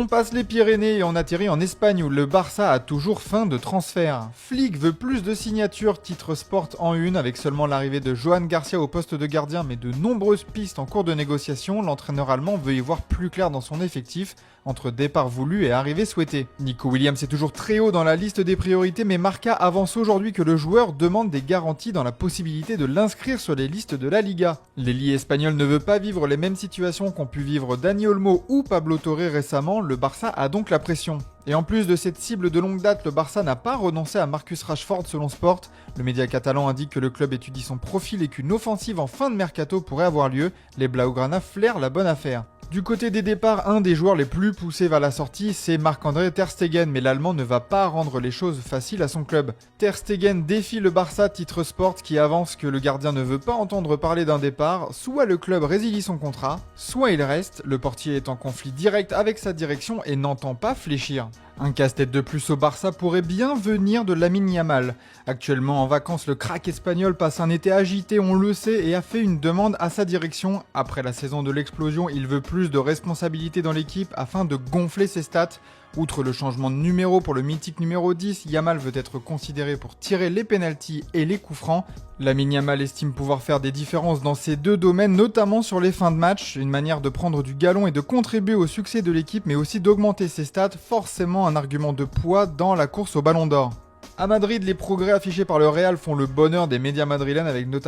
On passe les Pyrénées et on atterrit en Espagne où le Barça a toujours faim de transfert. Flick veut plus de signatures, titre Sport en une, avec seulement l'arrivée de Johan Garcia au poste de gardien mais de nombreuses pistes en cours de négociation. L'entraîneur allemand veut y voir plus clair dans son effectif, entre départ voulu et arrivée souhaitée. Nico Williams est toujours très haut dans la liste des priorités, mais Marca avance aujourd'hui que le joueur demande des garanties dans la possibilité de l'inscrire sur les listes de la Liga. L'ailier espagnol ne veut pas vivre les mêmes situations qu'ont pu vivre Dani Olmo ou Pablo Torre récemment, le Barça a donc la pression. Et en plus de cette cible de longue date, le Barça n'a pas renoncé à Marcus Rashford selon Sport. Le média catalan indique que le club étudie son profil et qu'une offensive en fin de mercato pourrait avoir lieu. Les Blaugrana flairent la bonne affaire. Du côté des départs, un des joueurs les plus poussés vers la sortie, c'est Marc-André Ter Stegen, mais l'Allemand ne va pas rendre les choses faciles à son club. Ter Stegen défie le Barça, titre Sport, qui avance que le gardien ne veut pas entendre parler d'un départ. Soit le club résilie son contrat, soit il reste. Le portier est en conflit direct avec sa direction et n'entend pas fléchir. Un casse-tête de plus au Barça pourrait bien venir de Lamine Yamal. Actuellement en vacances, le crack espagnol passe un été agité, on le sait, et a fait une demande à sa direction. Après la saison de l'explosion, il veut plus de responsabilité dans l'équipe afin de gonfler ses stats. Outre le changement de numéro pour le mythique numéro 10, Yamal veut être considéré pour tirer les pénaltys et les coups francs. Lamine Yamal estime pouvoir faire des différences dans ces deux domaines, notamment sur les fins de match, une manière de prendre du galon et de contribuer au succès de l'équipe, mais aussi d'augmenter ses stats, forcément un argument de poids dans la course au Ballon d'Or. À Madrid, les progrès affichés par le Real font le bonheur des médias madrilènes avec notamment